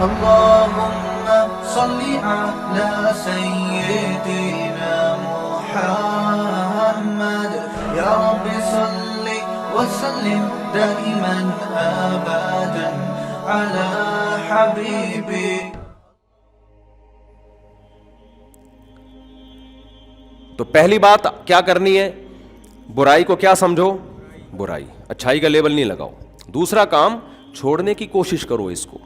اللهم صل على سيدنا محمد يا رب صل وسلم دائما ابدا على حبيبي. تو پہلی بات کیا کرنی ہے؟ برائی کو کیا سمجھو؟ برائی. اچھائی کا لیبل نہیں لگاؤ. دوسرا کام چھوڑنے کی کوشش کرو اس کو.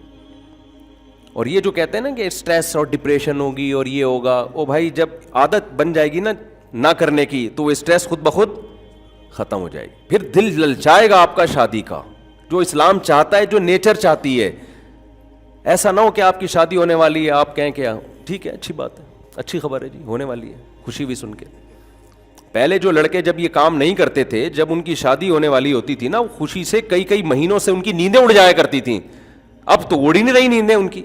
اور یہ جو کہتے ہیں نا کہ اسٹریس اور ڈپریشن ہوگی اور یہ ہوگا، او بھائی جب عادت بن جائے گی نا نہ کرنے کی تو وہ اسٹریس خود بخود ختم ہو جائے گی. پھر دل للچائے گا آپ کا شادی کا، جو اسلام چاہتا ہے، جو نیچر چاہتی ہے. ایسا نہ ہو کہ آپ کی شادی ہونے والی ہے، آپ کہیں کہ ٹھیک ہے اچھی بات ہے، اچھی خبر ہے جی ہونے والی ہے، خوشی بھی سن کے. پہلے جو لڑکے جب یہ کام نہیں کرتے تھے، جب ان کی شادی ہونے والی ہوتی تھی نا، خوشی سے کئی مہینوں سے ان کی نیندیں اڑ جایا کرتی تھیں. اب تو اڑ ہی نہیں رہی نیندیں ان کی.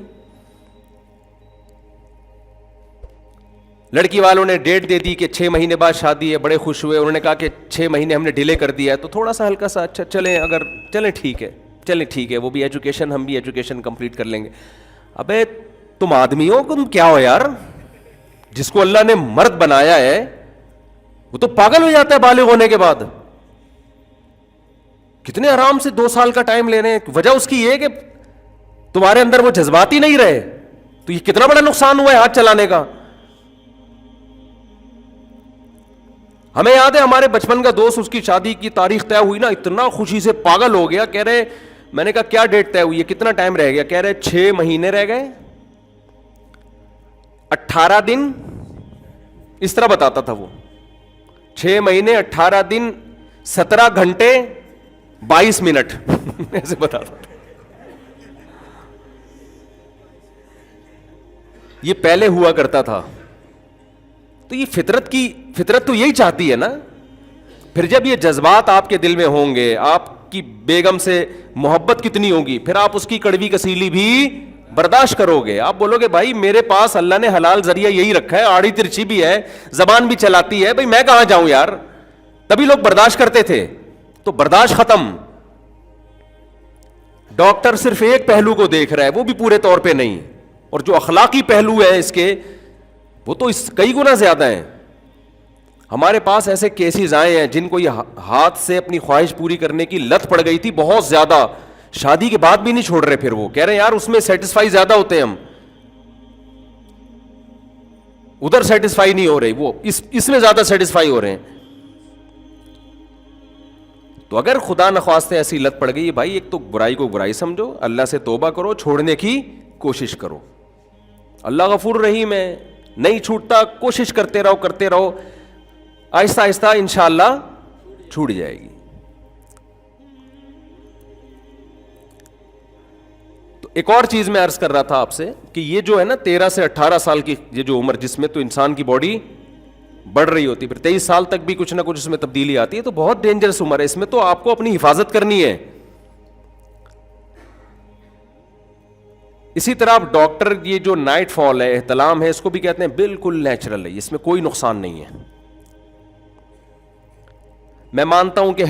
لڑکی والوں نے ڈیٹ دے دی کہ 6 مہینے بعد شادی ہے، بڑے خوش ہوئے. انہوں نے کہا کہ 6 مہینے ہم نے ڈیلے کر دیا ہے تو تھوڑا سا ہلکا سا اچھا چلیں ٹھیک ہے وہ بھی ایجوکیشن، ہم بھی ایجوکیشن کمپلیٹ کر لیں گے. ابے تم آدمی ہو، تم کیا ہو یار؟ جس کو اللہ نے مرد بنایا ہے وہ تو پاگل ہو جاتا ہے بالغ ہونے کے بعد. کتنے آرام سے 2 سال کا ٹائم لے رہے ہیں. وجہ اس کی یہ کہ تمہارے اندر وہ جذبات ہی نہیں رہے. تو یہ کتنا بڑا نقصان ہوا ہے ہاتھ چلانے کا. ہمیں یاد ہے ہمارے بچپن کا دوست، اس کی شادی کی تاریخ طے ہوئی نا، اتنا خوشی سے پاگل ہو گیا. کہہ رہے، میں نے کہا کیا ڈیٹ طے ہوئی ہے، کتنا ٹائم رہ گیا؟ کہہ رہے 6 مہینے رہ گئے، 18 دن. اس طرح بتاتا تھا وہ. 6 مہینے 18 دن 17 گھنٹے 22 منٹ ایسے بتاتا تھا. یہ پہلے ہوا کرتا تھا. تو یہ فطرت تو یہی چاہتی ہے نا. پھر جب یہ جذبات آپ کے دل میں ہوں گے، آپ کی بیگم سے محبت کتنی ہوگی، پھر آپ اس کی کڑوی کسیلی بھی برداشت کرو گے. آپ بولو گے بھائی میرے پاس اللہ نے حلال ذریعہ یہی رکھا ہے، آڑی ترچی بھی ہے، زبان بھی چلاتی ہے، بھائی میں کہاں جاؤں یار. تبھی لوگ برداشت کرتے تھے. تو برداشت ختم. ڈاکٹر صرف ایک پہلو کو دیکھ رہا ہے، وہ بھی پورے طور پہ نہیں. اور جو اخلاقی پہلو ہے اس کے، وہ تو اس کئی گنا زیادہ ہیں. ہمارے پاس ایسے کیسز آئے ہیں جن کو یہ ہاتھ سے اپنی خواہش پوری کرنے کی لت پڑ گئی تھی بہت زیادہ، شادی کے بعد بھی نہیں چھوڑ رہے. پھر وہ کہہ رہے ہیں یار اس میں سیٹسفائی زیادہ ہوتے ہیں، ہم ادھر سیٹسفائی نہیں ہو رہے، وہ اس میں زیادہ سیٹسفائی ہو رہے ہیں. تو اگر خدا نخواستہ ایسی لت پڑ گئی بھائی، ایک تو برائی کو برائی سمجھو، اللہ سے توبہ کرو، چھوڑنے کی کوشش کرو. اللہ غفور رحیم ہے، نہیں چھوٹتا، کوشش کرتے رہو، آہستہ آہستہ انشاءاللہ چھوٹ جائے گی. تو ایک اور چیز میں عرض کر رہا تھا آپ سے کہ یہ جو ہے نا 13 سے 18 سال کی یہ جو عمر، جس میں تو انسان کی باڈی بڑھ رہی ہوتی، پھر 23 سال تک بھی کچھ نہ کچھ اس میں تبدیلی آتی ہے، تو بہت ڈینجرس عمر ہے. اس میں تو آپ کو اپنی حفاظت کرنی ہے. اسی طرح ڈاکٹر یہ جو نائٹ فال ہے، احتلام ہے، اس کو بھی کہتے ہیں بالکل نیچرل ہے، اس میں کوئی نقصان نہیں ہے. میں مانتا ہوں کہ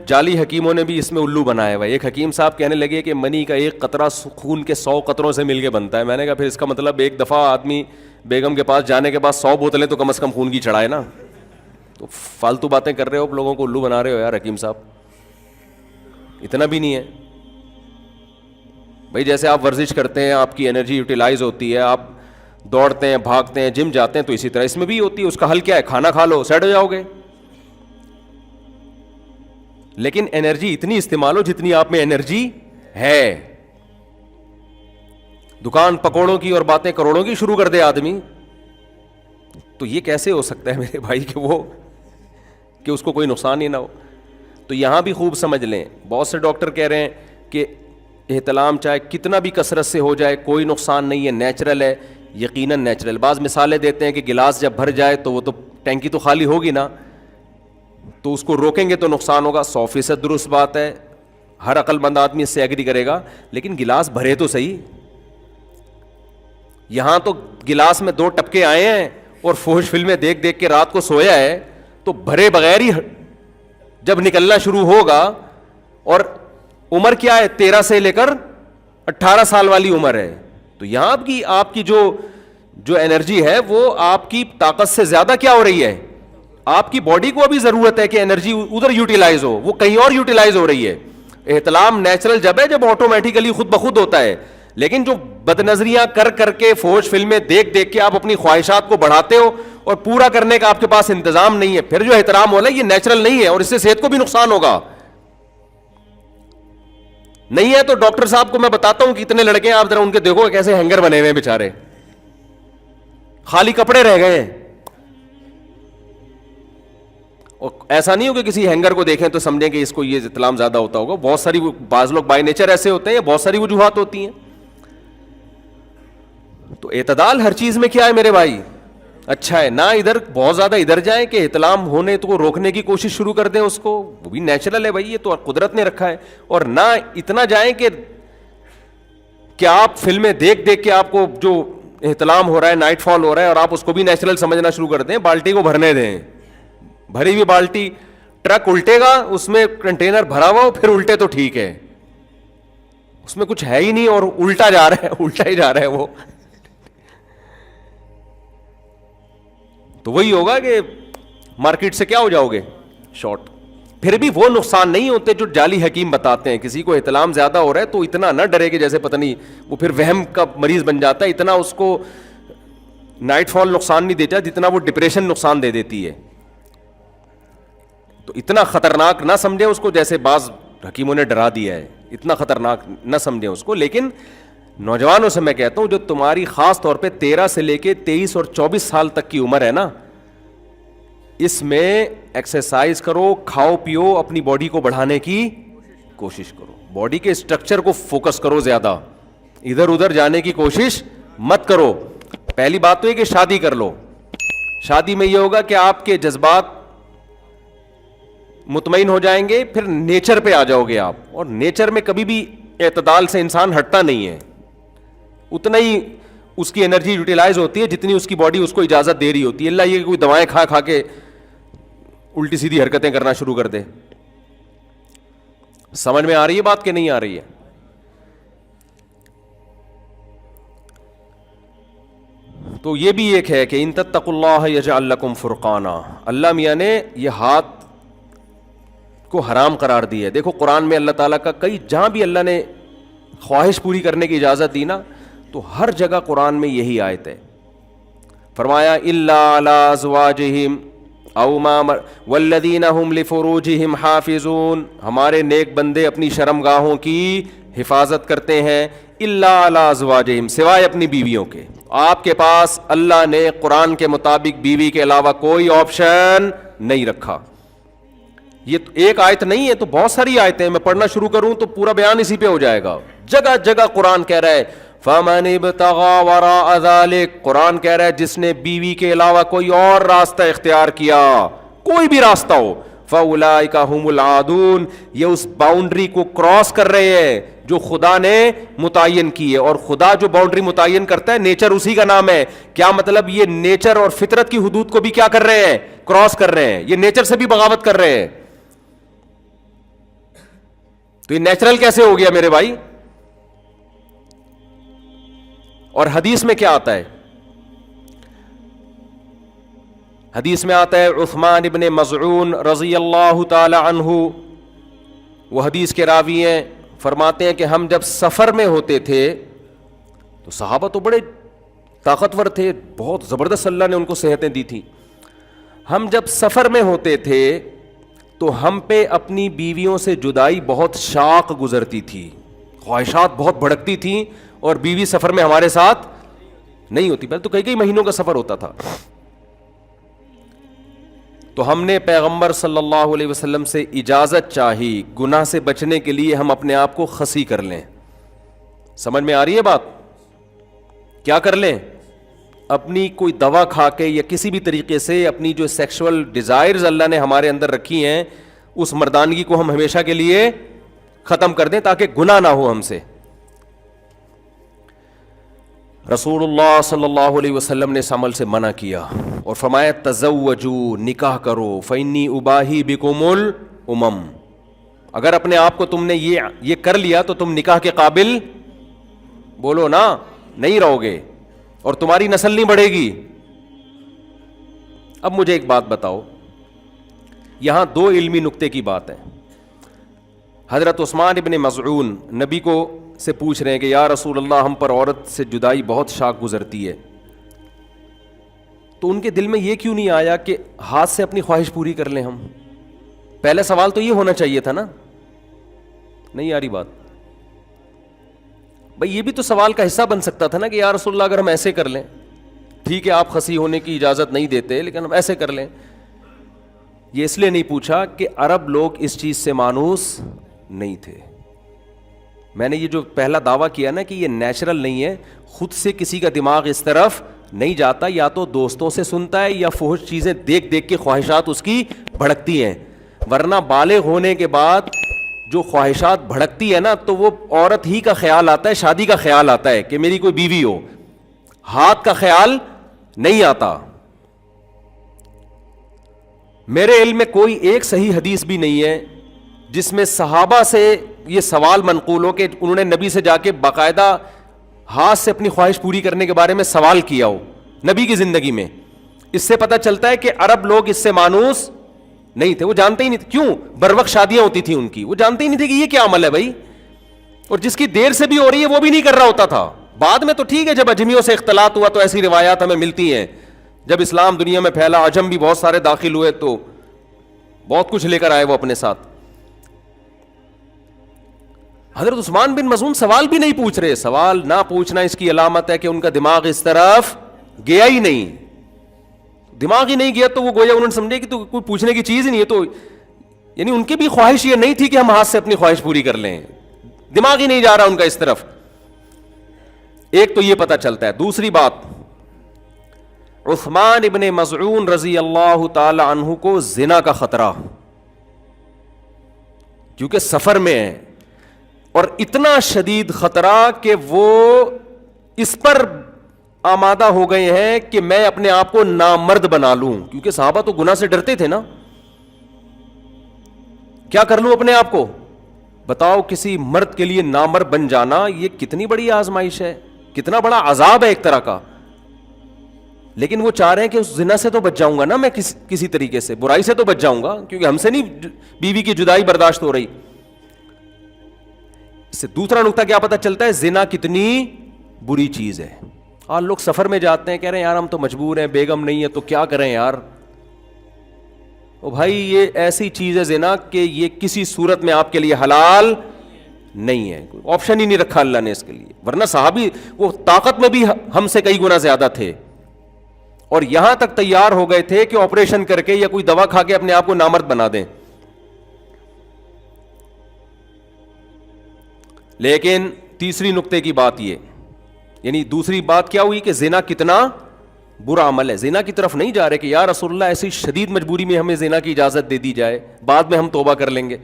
جعلی حکیموں نے بھی اس میں الو بنایا ہوا ہے. ایک حکیم صاحب کہنے لگے کہ منی کا ایک قطرہ خون کے 100 قطروں سے مل کے بنتا ہے. میں نے کہا پھر اس کا مطلب ایک دفعہ آدمی بیگم کے پاس جانے کے بعد 100 بوتلیں تو کم از کم خون کی چڑھائے نا. تو فالتو باتیں کر رہے ہو، لوگوں کو الو بنا رہے ہو یار حکیم صاحب. اتنا بھی نہیں ہے بھائی. جیسے آپ ورزش کرتے ہیں، آپ کی انرجی یوٹیلائز ہوتی ہے، آپ دوڑتے ہیں، بھاگتے ہیں، جم جاتے ہیں، تو اسی طرح اس میں بھی ہوتی ہے. اس کا حل کیا ہے؟ کھانا کھا لو، سیٹ ہو جاؤ گے. لیکن انرجی اتنی استعمال ہو جتنی آپ میں انرجی ہے. دکان پکوڑوں کی اور باتیں کروڑوں کی شروع کر دے آدمی، تو یہ کیسے ہو سکتا ہے میرے بھائی کہ اس کو کوئی نقصان ہی نہ ہو. تو یہاں بھی خوب سمجھ لیں. بہت سے ڈاکٹر کہہ رہے ہیں کہ احتلام چاہے کتنا بھی کثرت سے ہو جائے کوئی نقصان نہیں ہے، نیچرل ہے. یقیناً نیچرل. بعض مثالیں دیتے ہیں کہ گلاس جب بھر جائے تو وہ تو ٹینکی تو خالی ہوگی نا، تو اس کو روکیں گے تو نقصان ہوگا. 100% درست بات ہے، ہر عقل مند آدمی اس سے ایگری کرے گا. لیکن گلاس بھرے تو صحیح. یہاں تو گلاس میں 2 ٹپکے آئے ہیں اور فوش فلمیں دیکھ دیکھ کے رات کو سویا ہے، تو بھرے بغیر ہی جب نکلنا شروع ہوگا. اور عمر کیا ہے؟ 13 سے لے کر 18 سال والی عمر ہے. تو یہاں آپ کی جو انرجی ہے وہ آپ کی طاقت سے زیادہ کیا ہو رہی ہے؟ آپ کی باڈی کو ابھی ضرورت ہے کہ انرجی ادھر یوٹیلائز ہو، وہ کہیں اور یوٹیلائز ہو رہی ہے. احتلام نیچرل جب ہے جب آٹومیٹیکلی خود بخود ہوتا ہے، لیکن جو بد نظریاں کر کے فوج فلمیں دیکھ کے آپ اپنی خواہشات کو بڑھاتے ہو اور پورا کرنے کا آپ کے پاس انتظام نہیں ہے، پھر جو احترام ہو رہا ہے یہ نیچرل نہیں ہے اور اس سے صحت کو بھی نقصان ہوگا. نہیں ہے تو ڈاکٹر صاحب کو میں بتاتا ہوں کہ اتنے لڑکے ہیں، آپ ذرا ان کے دیکھو کیسے ہینگر بنے ہوئے ہیں بیچارے، خالی کپڑے رہ گئے ہیں. اور ایسا نہیں ہو کہ کسی ہینگر کو دیکھیں تو سمجھیں کہ اس کو یہ اطلاع زیادہ ہوتا ہوگا. بہت ساری بعض لوگ بائی نیچر ایسے ہوتے ہیں، بہت ساری وجوہات ہوتی ہیں. تو اعتدال ہر چیز میں کیا ہے میرے بھائی؟ اچھا ہے. نہ ادھر بہت زیادہ ادھر جائیں کہ احتلام ہونے تو روکنے کی کوشش شروع کر دیں اس کو، وہ بھی نیچرل ہے بھائی، یہ تو قدرت نے رکھا ہے. اور نہ اتنا جائیں کہ آپ فلمیں دیکھ کے آپ کو جو احتلام ہو رہا ہے، نائٹ فال ہو رہا ہے، اور آپ اس کو بھی نیچرل سمجھنا شروع کر دیں. بالٹی کو بھرنے دیں، بھری ہوئی بالٹی، ٹرک الٹے گا، اس میں کنٹینر بھرا ہوا ہو پھر الٹے تو ٹھیک ہے، اس میں کچھ ہے ہی نہیں اور الٹا جا رہا ہے، الٹا ہی جا رہا ہے وہ. تو وہی ہوگا کہ مارکیٹ سے کیا ہو جاؤ گے؟ شارٹ. پھر بھی وہ نقصان نہیں ہوتے جو جعلی حکیم بتاتے ہیں. کسی کو احتلام زیادہ ہو رہا ہے تو اتنا نہ ڈرے کہ جیسے پتہ نہیں وہ پھر وہم کا مریض بن جاتا ہے. اتنا اس کو نائٹ فال نقصان نہیں دیتا جتنا وہ ڈپریشن نقصان دے دیتی ہے. تو اتنا خطرناک نہ سمجھیں اس کو جیسے بعض حکیموں نے ڈرا دیا ہے، اتنا خطرناک نہ سمجھیں اس کو. لیکن نوجوانوں سے میں کہتا ہوں جو تمہاری خاص طور پہ 13 سے لے کے 23 اور 24 سال تک کی عمر ہے نا، اس میں ایکسرسائز کرو، کھاؤ پیو، اپنی باڈی کو بڑھانے کی کوشش کرو، باڈی کے اسٹرکچر کو فوکس کرو، زیادہ ادھر ادھر جانے کی کوشش مت کرو. پہلی بات تو یہ کہ شادی کر لو. شادی میں یہ ہوگا کہ آپ کے جذبات مطمئن ہو جائیں گے، پھر نیچر پہ آ جاؤ گے آپ. اور نیچر میں کبھی بھی اعتدال سے انسان ہٹتا نہیں ہے، اتنا ہی اس کی انرجی یوٹیلائز ہوتی ہے جتنی اس کی باڈی اس کو اجازت دے رہی ہوتی ہے. اللہ یہ کہ کوئی دوائیں کھا کے الٹی سیدھی حرکتیں کرنا شروع کر دے. سمجھ میں آ رہی ہے بات کہ نہیں آ رہی ہے؟ تو یہ بھی ایک ہے کہ ان تتقوا اللہ یجعل لکم فرقانا. اللہ میاں نے یہ ہاتھ کو حرام قرار دی ہے. دیکھو قرآن میں اللہ تعالیٰ کا کئی جہاں بھی اللہ نے خواہش پوری کرنے کی اجازت دی نا، تو ہر جگہ قرآن میں یہی آیت ہے. فرمایا الا علی ازواجہم او ما والذین هم لفروجہم حافظون. ہمارے نیک بندے اپنی شرمگاہوں کی حفاظت کرتے ہیں. الا علی ازواجہم، سوائے اپنی بیویوں کے. آپ کے پاس اللہ نے قرآن کے مطابق بیوی کے علاوہ کوئی آپشن نہیں رکھا. یہ ایک آیت نہیں ہے، تو بہت ساری آیتیں. میں پڑھنا شروع کروں تو پورا بیان اسی پہ ہو جائے گا. جگہ جگہ قرآن کہہ رہا ہے فَمَنِ ابْتَغَىٰ وَرَاءَ ذَلِكَ. قرآن کہہ رہا ہے جس نے بیوی کے علاوہ کوئی اور راستہ اختیار کیا، کوئی بھی راستہ ہو، فَأُولَٰئِكَ هُمُ الْعَادُونَ. یہ اس باؤنڈری کو کراس کر رہے ہیں جو خدا نے متعین کی ہے. اور خدا جو باؤنڈری متعین کرتا ہے، نیچر اسی کا نام ہے. کیا مطلب؟ یہ نیچر اور فطرت کی حدود کو بھی کیا کر رہے ہیں؟ کراس کر رہے ہیں. یہ نیچر سے بھی بغاوت کر رہے ہیں. تو یہ نیچرل کیسے ہو گیا میرے بھائی؟ اور حدیث میں کیا آتا ہے؟ حدیث میں آتا ہے عثمان ابن مظعون رضی اللہ تعالی عنہ، وہ حدیث کے راوی ہیں، فرماتے ہیں کہ ہم جب سفر میں ہوتے تھے تو صحابہ تو بڑے طاقتور تھے، بہت زبردست اللہ نے ان کو صحتیں دی تھیں. ہم جب سفر میں ہوتے تھے تو ہم پہ اپنی بیویوں سے جدائی بہت شاق گزرتی تھی، خواہشات بہت بھڑکتی تھیں، اور بیوی سفر میں ہمارے ساتھ نہیں ہوتی. پہلے تو کئی مہینوں کا سفر ہوتا تھا. تو ہم نے پیغمبر صلی اللہ علیہ وسلم سے اجازت چاہی گناہ سے بچنے کے لیے ہم اپنے آپ کو خسی کر لیں. سمجھ میں آ رہی ہے بات؟ کیا کر لیں؟ اپنی کوئی دوا کھا کے یا کسی بھی طریقے سے اپنی جو سیکشول ڈیزائرز اللہ نے ہمارے اندر رکھی ہیں اس مردانگی کو ہم ہمیشہ کے لیے ختم کر دیں تاکہ گناہ نہ ہو ہم سے. رسول اللہ صلی اللہ علیہ وسلم نے اس عمل سے منع کیا اور فرمایا تزوجوا، نکاح کرو، فإنی اباہی بکم الامم. اگر اپنے آپ کو تم نے یہ کر لیا تو تم نکاح کے قابل، بولو نا، نہیں رہو گے اور تمہاری نسل نہیں بڑھے گی. اب مجھے ایک بات بتاؤ, یہاں دو علمی نقطے کی بات ہے. حضرت عثمان ابن مظعون نبی کو سے پوچھ رہے ہیں کہ یا رسول اللہ, ہم پر عورت سے جدائی بہت شاق گزرتی ہے, تو ان کے دل میں یہ کیوں نہیں آیا کہ ہاتھ سے اپنی خواہش پوری کر لیں ہم؟ پہلے سوال تو یہ ہونا چاہیے تھا نا. نہیں آ رہی بات بھائی؟ یہ بھی تو سوال کا حصہ بن سکتا تھا نا کہ یا رسول اللہ اگر ہم ایسے کر لیں, ٹھیک ہے آپ خصی ہونے کی اجازت نہیں دیتے لیکن ہم ایسے کر لیں. یہ اس لیے نہیں پوچھا کہ عرب لوگ اس چیز سے مانوس نہیں تھے. میں نے یہ جو پہلا دعویٰ کیا نا کہ یہ نیچرل نہیں ہے, خود سے کسی کا دماغ اس طرف نہیں جاتا, یا تو دوستوں سے سنتا ہے یا فحش چیزیں دیکھ دیکھ کے خواہشات اس کی بھڑکتی ہیں. ورنہ بالغ ہونے کے بعد جو خواہشات بھڑکتی ہے نا, تو وہ عورت ہی کا خیال آتا ہے, شادی کا خیال آتا ہے کہ میری کوئی بیوی ہو, ہاتھ کا خیال نہیں آتا. میرے علم میں کوئی ایک صحیح حدیث بھی نہیں ہے جس میں صحابہ سے یہ سوال منقول ہو کہ انہوں نے نبی سے جا کے باقاعدہ ہاتھ سے اپنی خواہش پوری کرنے کے بارے میں سوال کیا ہو نبی کی زندگی میں. اس سے پتہ چلتا ہے کہ عرب لوگ اس سے مانوس نہیں تھے, وہ جانتے ہی نہیں تھے. کیوں؟ بر وقت شادیاں ہوتی تھیں ان کی, وہ جانتے ہی نہیں تھے کہ یہ کیا عمل ہے بھائی, اور جس کی دیر سے بھی ہو رہی ہے وہ بھی نہیں کر رہا ہوتا تھا. بعد میں تو ٹھیک ہے, جب اجمیوں سے اختلاط ہوا تو ایسی روایات ہمیں ملتی ہیں, جب اسلام دنیا میں پھیلا, عجم بھی بہت سارے داخل ہوئے تو بہت کچھ لے کر آئے وہ اپنے ساتھ. حضرت عثمان بن مظعون سوال بھی نہیں پوچھ رہے. سوال نہ پوچھنا اس کی علامت ہے کہ ان کا دماغ اس طرف گیا ہی نہیں. دماغ ہی نہیں گیا تو وہ گویا انہوں نے سمجھے کہ تو کوئی پوچھنے کی چیز ہی نہیں ہے. تو یعنی ان کی بھی خواہش یہ نہیں تھی کہ ہم ہاتھ سے اپنی خواہش پوری کر لیں, دماغ ہی نہیں جا رہا ان کا اس طرف. ایک تو یہ پتہ چلتا ہے. دوسری بات, عثمان ابن مظعون رضی اللہ تعالی عنہ کو زنا کا خطرہ, کیونکہ سفر میں ہے, اور اتنا شدید خطرہ کہ وہ اس پر آمادہ ہو گئے ہیں کہ میں اپنے آپ کو نامرد بنا لوں, کیونکہ صحابہ تو گناہ سے ڈرتے تھے نا. کیا کر لوں اپنے آپ کو؟ بتاؤ, کسی مرد کے لیے نامرد بن جانا یہ کتنی بڑی آزمائش ہے, کتنا بڑا عذاب ہے ایک طرح کا. لیکن وہ چاہ رہے ہیں کہ اس زنا سے تو بچ جاؤں گا نا میں, کسی طریقے سے برائی سے تو بچ جاؤں گا, کیونکہ ہم سے نہیں بیوی کی جدائی برداشت ہو رہی. اس سے دوسرا نقطہ کیا پتہ چلتا ہے؟ زنا کتنی بری چیز ہے. آج لوگ سفر میں جاتے ہیں, کہہ رہے ہیں یار ہم تو مجبور ہیں, بیگم نہیں ہے تو کیا کریں یار. او بھائی, یہ ایسی چیز ہے زنا کہ یہ کسی صورت میں آپ کے لیے حلال نہیں ہے, کوئی آپشن ہی نہیں رکھا اللہ نے اس کے لیے. ورنہ صحابی وہ طاقت میں بھی ہم سے کئی گنا زیادہ تھے, اور یہاں تک تیار ہو گئے تھے کہ آپریشن کر کے یا کوئی دوا کھا کے اپنے آپ کو نامرد بنا دیں. لیکن تیسری نقطے کی بات یہ, یعنی دوسری بات کیا ہوئی کہ زنا کتنا برا عمل ہے. زنا کی طرف نہیں جا رہے کہ یا رسول اللہ ایسی شدید مجبوری میں ہمیں زنا کی اجازت دے دی جائے, بعد میں ہم توبہ کر لیں گے.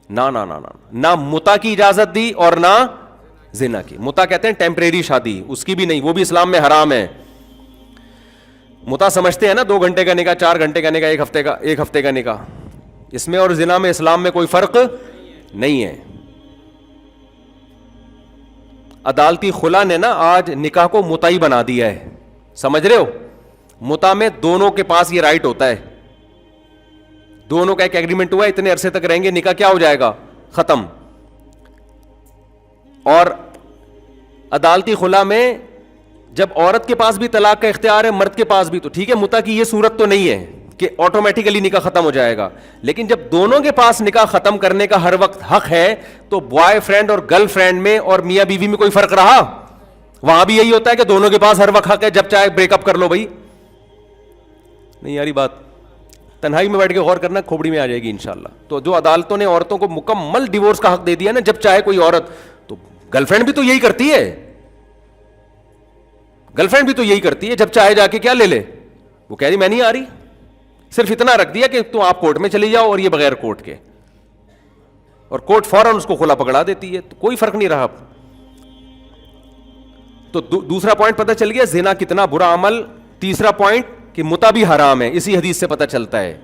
نہ متا کی اجازت دی اور نہ زنا کی. متا کہتے ہیں ٹیمپریری شادی, اس کی بھی نہیں, وہ بھی اسلام میں حرام ہے. متا سمجھتے ہیں نا 2 گھنٹے کا نکاح, 4 گھنٹے کا نکاح, ایک ہفتے کا نکاح. اس میں اور زنا میں اسلام میں کوئی فرق نہیں ہے. عدالتی خلا نے نا آج نکاح کو متعی بنا دیا ہے, سمجھ رہے ہو؟ متا میں دونوں کے پاس یہ رائٹ ہوتا ہے, دونوں کا ایک ایگریمنٹ ہوا ہے, اتنے عرصے تک رہیں گے, نکاح کیا ہو جائے گا, ختم. اور عدالتی خلا میں جب عورت کے پاس بھی طلاق کا اختیار ہے, مرد کے پاس بھی, تو ٹھیک ہے متا کی یہ صورت تو نہیں ہے کہ آٹومیٹیکلی نکاح ختم ہو جائے گا. لیکن جب دونوں کے پاس نکاح ختم کرنے کا ہر وقت حق ہے, تو بوائے فرینڈ اور گرل فرینڈ میں اور میاں بیوی میں کوئی فرق رہا؟ وہاں بھی یہی ہوتا ہے کہ دونوں کے پاس ہر وقت حق ہے, جب چاہے بریک اپ کر لو. بھائی نہیں یاری بات, تنہائی میں بیٹھ کے غور کرنا, کھوپڑی میں آ جائے گی انشاءاللہ. تو جو عدالتوں نے عورتوں کو مکمل ڈیورس کا حق دے دیا نا, جب چاہے کوئی عورت, تو گرل فرینڈ بھی تو یہی کرتی ہے, گرل فرینڈ بھی تو یہی کرتی ہے, جب چاہے جا کے کیا لے لے. وہ کہہ رہی میں نہیں آ رہی, صرف اتنا رکھ دیا کہ تو آپ کورٹ میں چلی جاؤ, اور یہ بغیر کورٹ کے, اور کورٹ فوراً اس کو کھلا پکڑا دیتی ہے, تو کوئی فرق نہیں رہا. تو دوسرا پوائنٹ پتہ چل گیا زنا کتنا برا عمل. تیسرا پوائنٹ کہ متا بھی حرام ہے, اسی حدیث سے پتہ چلتا ہے.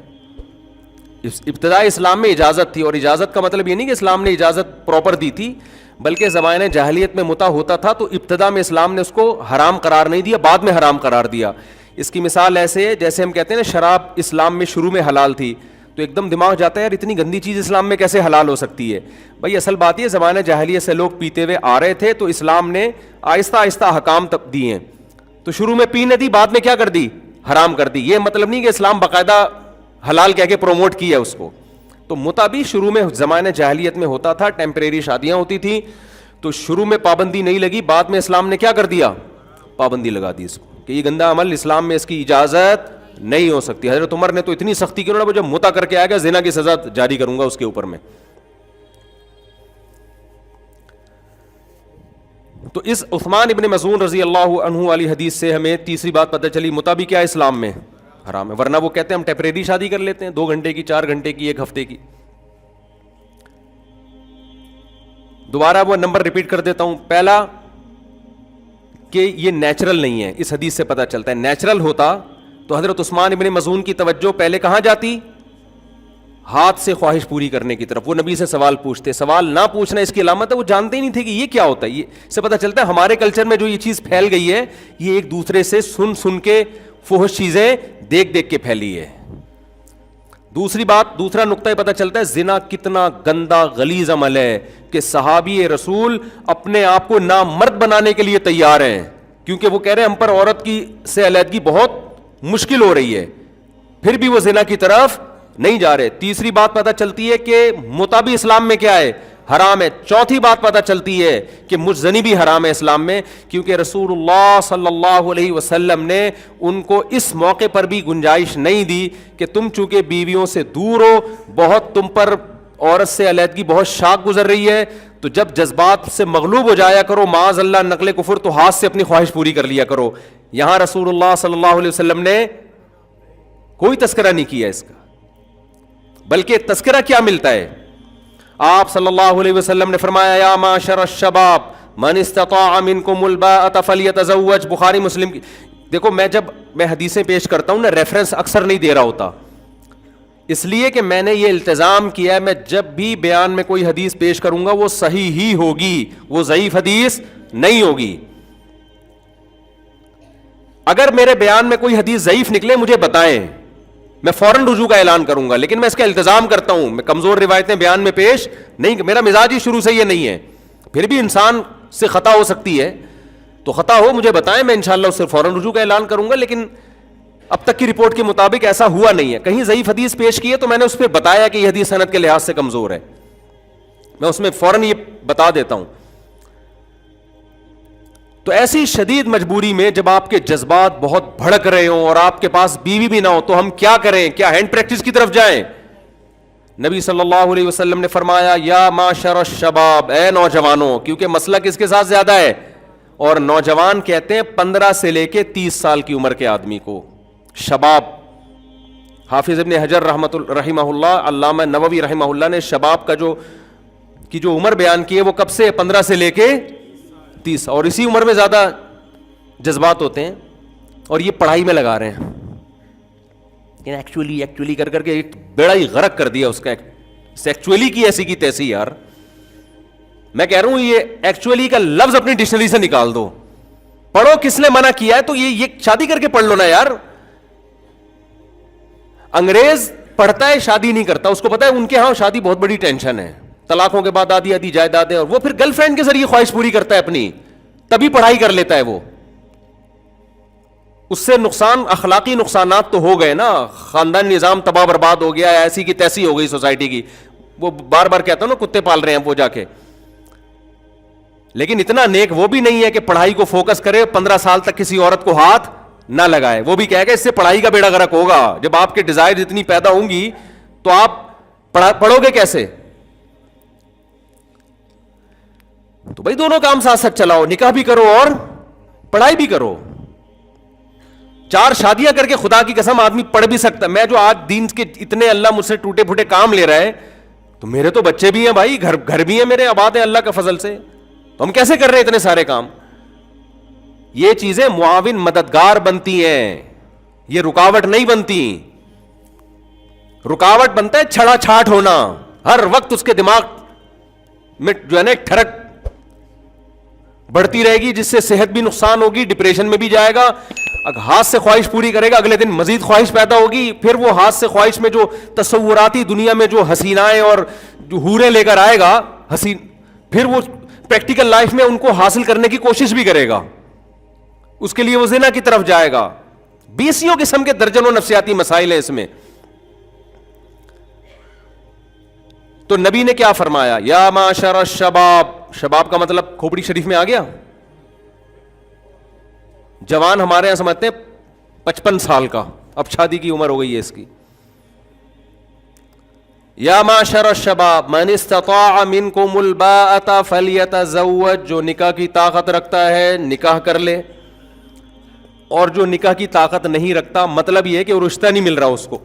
ابتدائی اسلام میں اجازت تھی, اور اجازت کا مطلب یہ نہیں کہ اسلام نے اجازت پراپر دی تھی, بلکہ زمانے جاہلیت میں متع ہوتا تھا تو ابتدا میں اسلام نے اس کو حرام قرار نہیں دیا, بعد میں حرام قرار دیا. اس کی مثال ایسے ہے جیسے ہم کہتے ہیں نا شراب اسلام میں شروع میں حلال تھی, تو ایک دم دماغ جاتا ہے یار اتنی گندی چیز اسلام میں کیسے حلال ہو سکتی ہے. بھائی اصل بات یہ زمانے جاہلیت سے لوگ پیتے ہوئے آ رہے تھے, تو اسلام نے آہستہ آہستہ احکام تب دیے, تو شروع میں پینے دی, بعد میں کیا کر دی, حرام کر دی. یہ مطلب نہیں کہ اسلام باقاعدہ حلال کہہ کے پروموٹ کیا اس کو. تو متع بھی شروع میں زمانے جاہلیت میں ہوتا تھا, ٹیمپریری شادیاں ہوتی تھیں, تو شروع میں پابندی نہیں لگی, بعد میں اسلام نے کیا کر دیا, پابندی لگا دی اس کو کہ یہ گندا عمل اسلام میں اس کی اجازت نہیں ہو سکتی. حضرت عمر نے تو اتنی سختی کی, انہوں نے جب متع کر کے آئے گا زنا کی سزا جاری کروں گا اس کے اوپر میں. تو اس عثمان ابن مظعون رضی اللہ عنہ والی حدیث سے ہمیں تیسری بات پتہ چلی, متع بھی کیا اسلام میں حرام ہے. ورنہ وہ کہتے ہیں ہم ٹیمپریری شادی کر لیتے ہیں, 2 گھنٹے کی, 4 گھنٹے کی, 1 ہفتے کی. دوبارہ وہ نمبر ریپیٹ کر دیتا ہوں. پہلا کہ یہ نیچرل نہیں ہے, اس حدیث سے پتہ چلتا ہے. نیچرل ہوتا تو حضرت عثمان ابن مظعون کی توجہ پہلے کہاں جاتی, ہاتھ سے خواہش پوری کرنے کی طرف. وہ نبی سے سوال پوچھتے, سوال نہ پوچھنا اس کی علامت ہے, وہ جانتے ہی نہیں تھے کہ یہ کیا ہوتا ہے. یہ سے پتہ چلتا ہے ہمارے کلچر میں جو یہ چیز پھیل گئی ہے, یہ ایک دوسرے سے سن کے فحش چیزیں دیکھ کے پھیلی ہے. دوسری بات, دوسرا نقطہ پتہ چلتا ہے زنا کتنا گندا غلیظ عمل ہے کہ صحابی رسول اپنے آپ کو نامرد بنانے کے لیے تیار ہیں, کیونکہ وہ کہہ رہے ہیں ہم پر عورت کی سے علیحدگی بہت مشکل ہو رہی ہے, پھر بھی وہ زنا کی طرف نہیں جا رہے. تیسری بات پتہ چلتی ہے کہ متع بھی اسلام میں کیا ہے, حرام ہے. چوتھی بات پتہ چلتی ہے کہ مجزنی بھی حرام ہے اسلام میں, کیونکہ رسول اللہ صلی اللہ علیہ وسلم نے ان کو اس موقع پر بھی گنجائش نہیں دی کہ تم چونکہ بیویوں سے دور ہو, بہت تم پر عورت سے علیحدگی بہت شاق گزر رہی ہے, تو جب جذبات سے مغلوب ہو جایا کرو معاذ اللہ نقل کفر, تو ہاتھ سے اپنی خواہش پوری کر لیا کرو. یہاں رسول اللہ صلی اللہ علیہ وسلم نے کوئی تذکرہ نہیں کیا اس کا, بلکہ تذکرہ کیا ملتا ہے, آپ صلی اللہ علیہ وسلم نے فرمایا یا معاشر الشباب من استطاع منکم الباءۃ فلیتزوج. بخاری مسلم کی. دیکھو جب میں حدیثیں پیش کرتا ہوں نا, ریفرنس اکثر نہیں دے رہا ہوتا, اس لیے کہ میں نے یہ التزام کیا ہے میں جب بھی بیان میں کوئی حدیث پیش کروں گا وہ صحیح ہی ہوگی, وہ ضعیف حدیث نہیں ہوگی. اگر میرے بیان میں کوئی حدیث ضعیف نکلے مجھے بتائیں, میں فوراً رجوع کا اعلان کروں گا, لیکن میں اس کا التزام کرتا ہوں, میں کمزور روایتیں بیان میں پیش نہیں, میرا مزاج ہی شروع سے یہ نہیں ہے. پھر بھی انسان سے خطا ہو سکتی ہے, تو خطا ہو مجھے بتائیں, میں انشاءاللہ اس سے فوراً رجوع کا اعلان کروں گا. لیکن اب تک کی رپورٹ کے مطابق ایسا ہوا نہیں ہے. کہیں ضعیف حدیث پیش کی ہے تو میں نے اس پہ بتایا کہ یہ حدیث سند کے لحاظ سے کمزور ہے, میں اس میں فوراً یہ بتا دیتا ہوں. تو ایسی شدید مجبوری میں جب آپ کے جذبات بہت بھڑک رہے ہوں اور آپ کے پاس بیوی بھی نہ ہو, تو ہم کیا کریں, کیا ہینڈ پریکٹس کی طرف جائیں؟ نبی صلی اللہ علیہ وسلم نے فرمایا یا معاشر الشباب, اے نوجوانوں, کیونکہ مسئلہ کس کے ساتھ زیادہ ہے, اور نوجوان کہتے ہیں 15 سے لے کے 30 سال کی عمر کے آدمی کو شباب. حافظ ابن حجر رحمہ اللہ, علامہ نووی رحمہ اللہ نے شباب کا جو عمر بیان کی ہے وہ کب سے, 15 سے لے کے 30, اور اسی عمر میں زیادہ جذبات ہوتے ہیں, اور یہ پڑھائی میں لگا رہے ہیں. ایکچولی کر کے ایک بیڑا ہی غرق کر دیا اس کا, ایکچولی کی ایسی کی تیسی. یار میں کہہ رہا ہوں یہ ایکچولی کا لفظ اپنی ڈکشنری سے نکال دو, پڑھو, کس نے منع کیا ہے, تو یہ شادی کر کے پڑھ لو نا یار. انگریز پڑھتا ہے شادی نہیں کرتا, اس کو پتا ہے ان کے ہاں شادی بہت بڑی ٹینشن ہے, طلاقوں کے بعد آدھی جائیدادیں, اور وہ پھر گرل فرینڈ کے ذریعے خواہش پوری کرتا ہے اپنی, تبھی پڑھائی کر لیتا ہے وہ. اس سے نقصان, اخلاقی نقصانات تو ہو گئے نا, خاندان نظام تباہ برباد ہو گیا, ایسی کی تیسی ہو گئی سوسائٹی کی. وہ بار بار کہتا ہوں نا کتے پال رہے ہیں وہ جا کے, لیکن اتنا نیک وہ بھی نہیں ہے کہ پڑھائی کو فوکس کرے, 15 سال تک کسی عورت کو ہاتھ نہ لگائے. وہ بھی کہے گا اس سے پڑھائی کا بیڑا غرق ہوگا. جب آپ کے ڈیزائر اتنی پیدا ہوں گی تو آپ پڑھو گے کیسے؟ تو بھائی دونوں کام ساتھ ساتھ چلاؤ, نکاح بھی کرو اور پڑھائی بھی کرو. 4 شادیاں کر کے خدا کی قسم آدمی پڑھ بھی سکتا. میں جو آج دین کے اتنے اللہ مجھ سے ٹوٹے پھوٹے کام لے رہا ہے, تو میرے تو بچے بھی ہیں بھائی, گھر بھی ہیں میرے, آباد ہیں اللہ کے فضل سے. تو ہم کیسے کر رہے ہیں اتنے سارے کام؟ یہ چیزیں معاون مددگار بنتی ہیں, یہ رکاوٹ نہیں بنتی. رکاوٹ بنتا ہے چھڑا چھاٹ ہونا, ہر وقت اس کے دماغ میں جو ہے نا ٹھڑک بڑھتی رہے گی, جس سے صحت بھی نقصان ہوگی, ڈپریشن میں بھی جائے گا. ہاتھ سے خواہش پوری کرے گا, اگلے دن مزید خواہش پیدا ہوگی, پھر وہ ہاتھ سے خواہش میں جو تصوراتی دنیا میں جو حسینائیں اور جو حوریں لے کر آئے گا حسین, پھر وہ پریکٹیکل لائف میں ان کو حاصل کرنے کی کوشش بھی کرے گا, اس کے لیے وہ زنا کی طرف جائے گا. 20 قسم کے درجنوں نفسیاتی مسائل ہیں اس میں. تو نبی نے کیا فرمایا, یا معاشر الشباب, شباب کا مطلب کھوپڑی شریف میں آ گیا. جوان ہمارے یہاں سمجھتے ہیں 55 سال کا, اب شادی کی عمر ہو گئی ہے اس کی. یا معاشر الشباب من استطاع منکم الباءۃ فلیتزوج, جو نکاح کی طاقت رکھتا ہے نکاح کر لے, اور جو نکاح کی طاقت نہیں رکھتا, مطلب یہ ہے کہ وہ رشتہ نہیں مل رہا اس کو.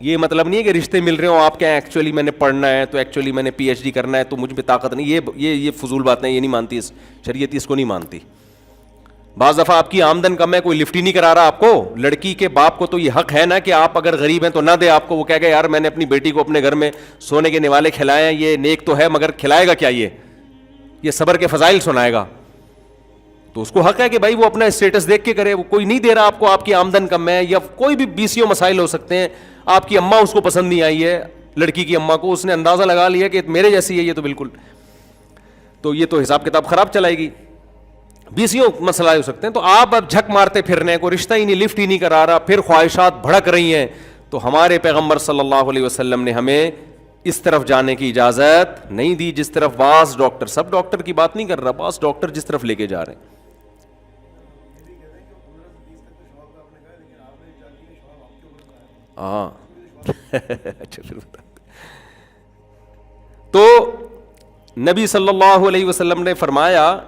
یہ مطلب نہیں ہے کہ رشتے مل رہے ہوں آپ کے, ایکچولی میں نے پڑھنا ہے تو ایکچولی میں نے پی ایچ ڈی کرنا ہے تو مجھ پہ طاقت نہیں. یہ فضول بات نہیں, یہ نہیں مانتی شریعت, اس کو نہیں مانتی. بعض دفعہ آپ کی آمدن کم ہے, کوئی لفٹ ہی نہیں کرا رہا آپ کو, لڑکی کے باپ کو تو یہ حق ہے نا کہ آپ اگر غریب ہیں تو نہ دے آپ کو. وہ کہے گا یار میں نے اپنی بیٹی کو اپنے گھر میں سونے کے نوالے کھلائے ہیں, یہ نیک تو ہے مگر کھلائے گا کیا, یہ صبر کے فضائل سنائے گا, تو اس کو حق ہے کہ بھائی وہ اپنا اسٹیٹس دیکھ کے کرے. وہ کوئی نہیں دے رہا آپ کو, آپ کی آمدن کم ہے, یا کوئی بھی 20 مسائل ہو سکتے ہیں. آپ کی اماں اس کو پسند نہیں آئی ہے, لڑکی کی اماں کو, اس نے اندازہ لگا لیا کہ میرے جیسی ہے یہ تو بالکل, تو یہ تو حساب کتاب خراب چلائے گی. 20 مسئلہ ہو سکتے ہیں. تو آپ اب جھک مارتے پھرنے, کوئی رشتہ ہی نہیں, لفٹ ہی نہیں کرا رہا, پھر خواہشات بھڑک رہی ہیں. تو ہمارے پیغمبر صلی اللہ علیہ وسلم نے ہمیں اس طرف جانے کی اجازت نہیں دی جس طرف بعض ڈاکٹر, سب ڈاکٹر کی بات نہیں کر رہا, بعض ڈاکٹر جس طرف لے کے جا رہے ہیں. ہاں اچھا پھر بتا. تو نبی صلی اللہ علیہ وسلم نے فرمایا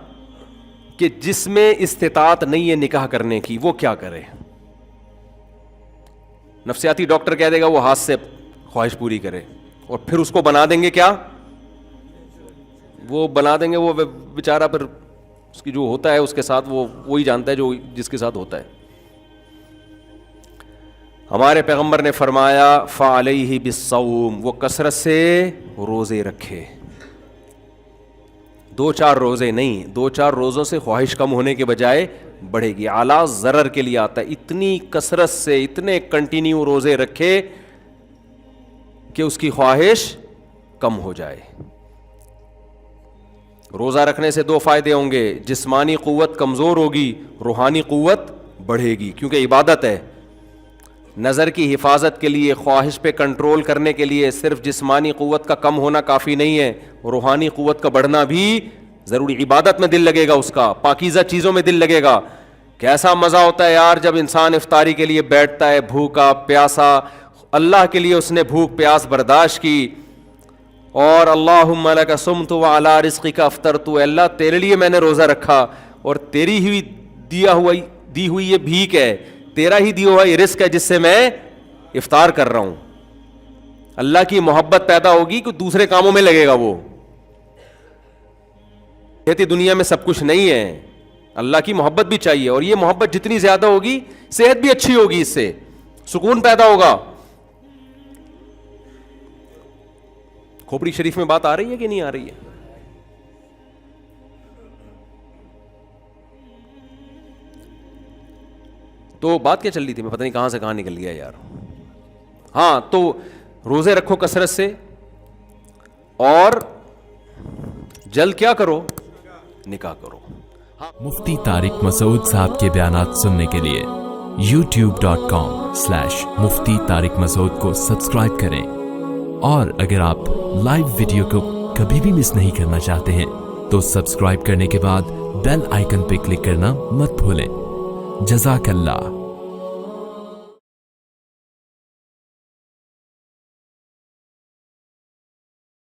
کہ جس میں استطاعت نہیں ہے نکاح کرنے کی وہ کیا کرے. نفسیاتی ڈاکٹر کہہ دے گا وہ ہاتھ سے خواہش پوری کرے, اور پھر اس کو بنا دیں گے کیا, وہ بنا دیں گے, وہ بیچارہ پھر اس کی جو ہوتا ہے اس کے ساتھ وہی جانتا ہے جو جس کے ساتھ ہوتا ہے. ہمارے پیغمبر نے فرمایا فعلیہ بالصوم, وہ کثرت سے روزے رکھے. 2-4 روزے نہیں, 2-4 روزوں سے خواہش کم ہونے کے بجائے بڑھے گی, اعلیٰ ضرر کے لیے آتا ہے. اتنی کثرت سے, اتنے کنٹینیو روزے رکھے کہ اس کی خواہش کم ہو جائے. روزہ رکھنے سے 2 فائدے ہوں گے, جسمانی قوت کمزور ہوگی, روحانی قوت بڑھے گی, کیونکہ عبادت ہے. نظر کی حفاظت کے لیے, خواہش پہ کنٹرول کرنے کے لیے صرف جسمانی قوت کا کم ہونا کافی نہیں ہے, روحانی قوت کا بڑھنا بھی ضروری. عبادت میں دل لگے گا اس کا, پاکیزہ چیزوں میں دل لگے گا. کیسا مزہ ہوتا ہے یار جب انسان افطاری کے لیے بیٹھتا ہے بھوکا پیاسا, اللہ کے لیے اس نے بھوک پیاس برداشت کی, اور اللہم لک صمت وعلی رزقک افطرت, اللہ تیرے لیے میں نے روزہ رکھا اور تیری ہی دی ہوئی یہ بھیک ہے, تیرا ہی دیا ہوا یہ رزق ہے جس سے میں افطار کر رہا ہوں. اللہ کی محبت پیدا ہوگی کہ دوسرے کاموں میں لگے گا. وہ کہتی دنیا میں سب کچھ نہیں ہے, اللہ کی محبت بھی چاہیے, اور یہ محبت جتنی زیادہ ہوگی صحت بھی اچھی ہوگی, اس سے سکون پیدا ہوگا. کھوپڑی شریف میں بات آ رہی ہے کہ نہیں آ رہی ہے؟ تو بات کیا چل رہی تھی, میں پتہ نہیں کہاں سے کہاں نکل گیا یار. ہاں, تو روزے رکھو کثرت سے, اور جلد کیا کرو, نکاح کرو. مفتی طارق مسعود صاحب کے بیانات سننے کے لیے youtube.com/مفتی طارق مسعود کو سبسکرائب کریں, اور اگر آپ لائیو ویڈیو کو کبھی بھی مس نہیں کرنا چاہتے ہیں تو سبسکرائب کرنے کے بعد بیل آئیکن پہ کلک کرنا مت بھولیں. جزاک اللہ.